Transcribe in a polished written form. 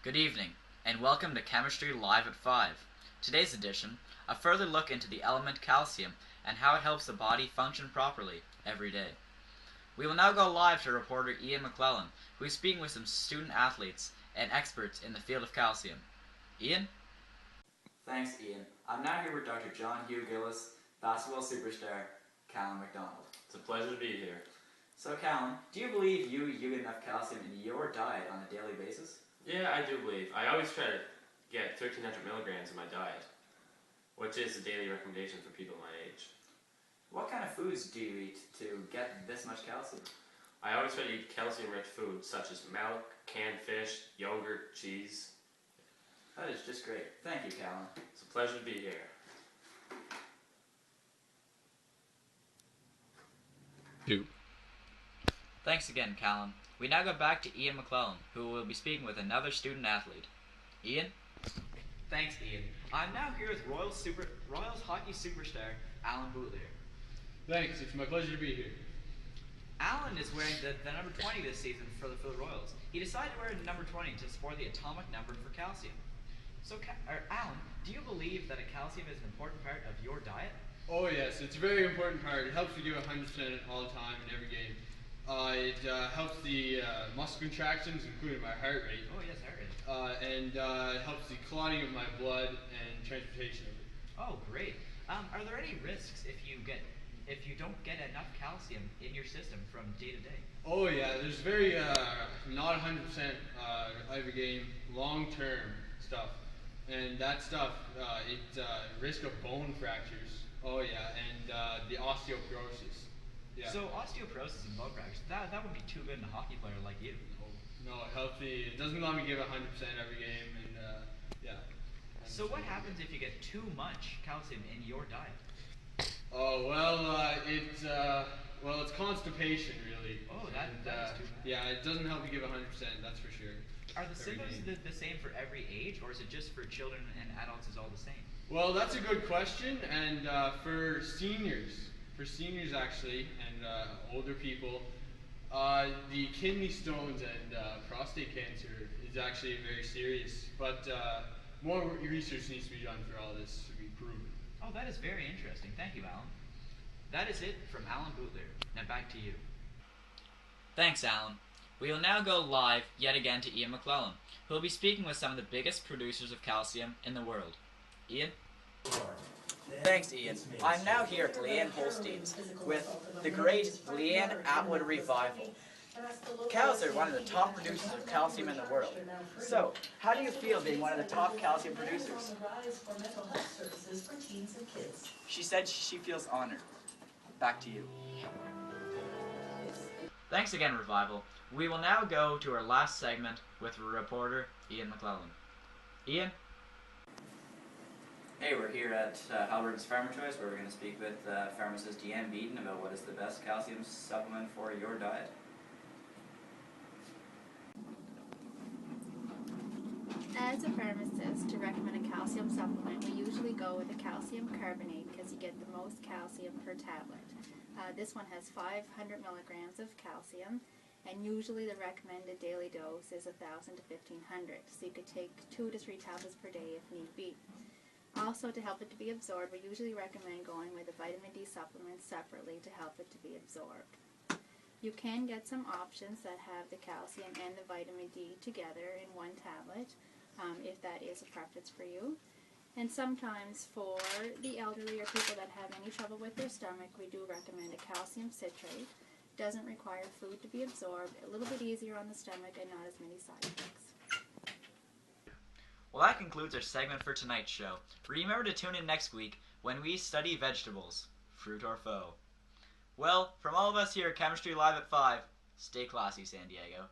Good evening, and welcome to Chemistry Live at 5. Today's edition, a further look into the element calcium and how it helps the body function properly every day. We will now go live to reporter Ian McClellan, who is speaking with some student athletes and experts in the field of calcium. Ian? Thanks, Ian. I'm now here with Dr. John Hugh Gillis, basketball superstar Callum McDonald. It's a pleasure to be here. So Callum, do you believe you get enough calcium in your diet on a daily basis? Yeah, I do believe. I always try to get 1,300 milligrams in my diet, which is the daily recommendation for people my age. What kind of foods do you eat to get this much calcium? I always try to eat calcium-rich foods such as milk, canned fish, yogurt, cheese. That is just great. Thank you, Callum. It's a pleasure to be here. Thanks again, Callum. We now go back to Ian McClellan, who will be speaking with another student athlete. Ian? Thanks, Ian. I'm now here with Royals hockey superstar Alan Bootleer. Thanks, it's my pleasure to be here. Alan is wearing the number 20 this season for the Philly Royals. He decided to wear number 20 to support the atomic number for calcium. So, Alan, do you believe that calcium is an important part of your diet? Oh yes, it's a very important part. It helps me give 100% all the time in every game. It helps the muscle contractions, including my heart rate. Oh yes, heart rate. And it helps the clotting of my blood and transportation of it. Oh great. Are there any risks if you don't get enough calcium in your system from day to day? Oh yeah, there's very not 100% every game, long-term stuff. And that stuff, risk of bone fractures. Oh yeah, and the osteoporosis. Yeah. So osteoporosis and bone fractures, that would be too good in a hockey player like you. No, it helps me. It doesn't let me give 100% every game, and yeah. So what happens if you get too much calcium in your diet? Oh well, it's constipation really. Oh, that is too bad. Yeah, it doesn't help you give 100%. That's for sure. Are the symptoms the same for every age, or is it just for children and adults is all the same? Well, that's a good question, and for seniors actually, and older people, the kidney stones and prostate cancer is actually very serious, but more research needs to be done for all this to be proven. Oh, that is very interesting. Thank you, Alan. That is it from Alan Bootleer. Now back to you. Thanks, Alan. We will now go live yet again to Ian McClellan, who will be speaking with some of the biggest producers of calcium in the world. Ian? Thanks, Ian. I'm now here at Leanne Holstein's with the great Leanne Atwood Revival. Cows are one of the top producers of calcium in the world. So, how do you feel being one of the top calcium producers? She said she feels honored. Back to you. Thanks again, Revival. We will now go to our last segment with reporter Ian McClellan. Ian? Hey, we're here at Halliburton's Farmer Choice, where we're going to speak with pharmacist Deanne Beaton about what is the best calcium supplement for your diet. As a pharmacist, to recommend a calcium supplement, we usually go with a calcium carbonate because you get the most calcium per tablet. This one has 500 milligrams of calcium, and usually the recommended daily dose is 1,000 to 1,500, so you could take 2 to 3 tablets per day if need be. Also, to help it to be absorbed, we usually recommend going with a vitamin D supplement separately to help it to be absorbed. You can get some options that have the calcium and the vitamin D together in one tablet, if that is a preference for you. And sometimes for the elderly or people that have any trouble with their stomach, we do recommend a calcium citrate. Doesn't require food to be absorbed, a little bit easier on the stomach and not as many side effects. Well, that concludes our segment for tonight's show. Remember to tune in next week when we study vegetables, fruit or foe. Well, from all of us here at Chemistry Live at 5, stay classy, San Diego.